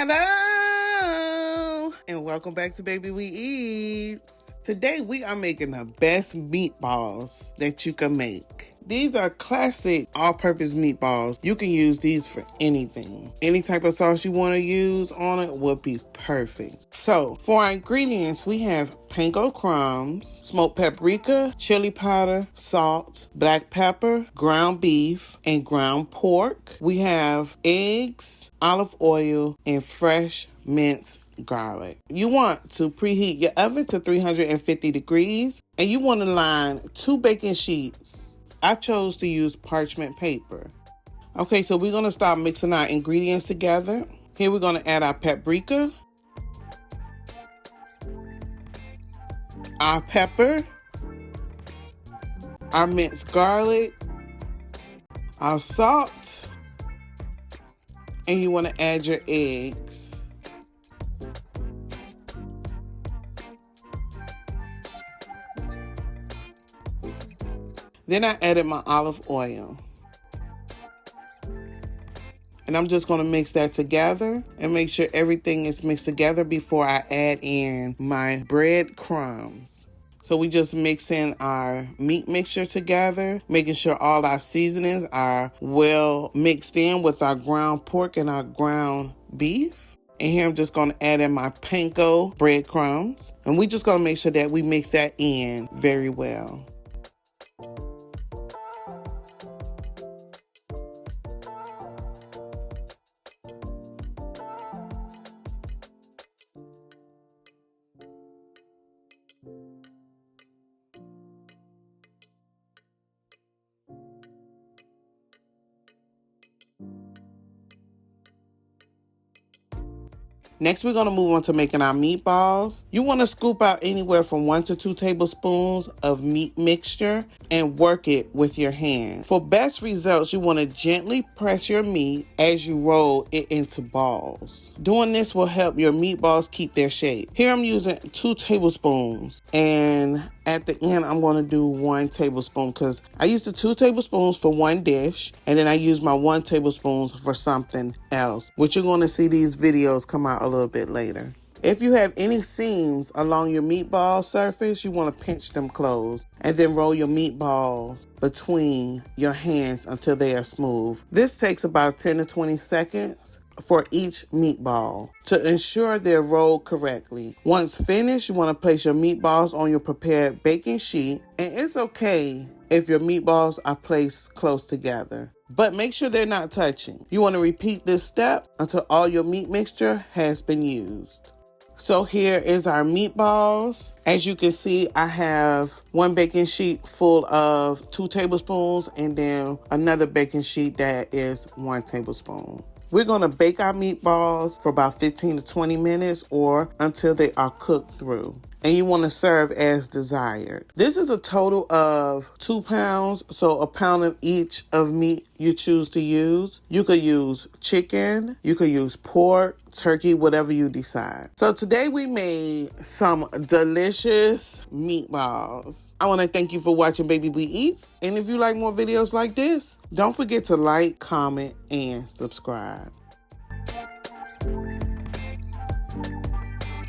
Hello and welcome back to Baby We Eats. Today we are making the best meatballs that you can make. These are classic all-purpose meatballs. You can use these for anything. Any type of sauce you want to use on it will be perfect. So for our ingredients, we have panko crumbs, smoked paprika, chili powder, salt, black pepper, ground beef, and ground pork. We have eggs, olive oil, and fresh minced garlic. You want to preheat your oven to 350 degrees, and you want to line 2 baking sheets. I chose to use parchment paper. Okay, so we're going to start mixing our ingredients together. Here we're going to add our paprika, our pepper, our minced garlic, our salt, and you want to add your eggs. Then I added my olive oil. And I'm just going to mix that together and make sure everything is mixed together before I add in my breadcrumbs. So we just mix in our meat mixture together, making sure all our seasonings are well mixed in with our ground pork and our ground beef. And here I'm just going to add in my panko breadcrumbs. And we just going to make sure that we mix that in very well. Next, we're going to move on to making our meatballs. You want to scoop out anywhere from 1 to 2 tablespoons of meat mixture and work it with your hand. For best results, you want to gently press your meat as you roll it into balls. Doing this will help your meatballs keep their shape. Here I'm using 2 tablespoons, and at the end I'm going to do 1 tablespoon because I used the 2 tablespoons for one dish, and then I use my 1 tablespoon for something else, which you're going to see these videos come out a little bit later. If you have any seams along your meatball surface, you want to pinch them closed and then roll your meatball between your hands until they are smooth. This takes about 10 to 20 seconds for each meatball to ensure they're rolled correctly. Once finished, you want to place your meatballs on your prepared baking sheet, and it's okay if your meatballs are placed close together, but make sure they're not touching. You want to repeat this step until all your meat mixture has been used. So here is our meatballs. As you can see, I have 1 baking sheet full of 2 tablespoons and then another baking sheet that is 1 tablespoon. We're going to bake our meatballs for about 15 to 20 minutes or until they are cooked through. And you want to serve as desired. This is a total of 2 pounds, so a pound of each of meat you choose to use. You could use chicken, you could use pork, turkey, whatever you decide. So today we made some delicious meatballs. I want to thank you for watching Baby We Eat. And if you like more videos like this, don't forget to like, comment, and subscribe.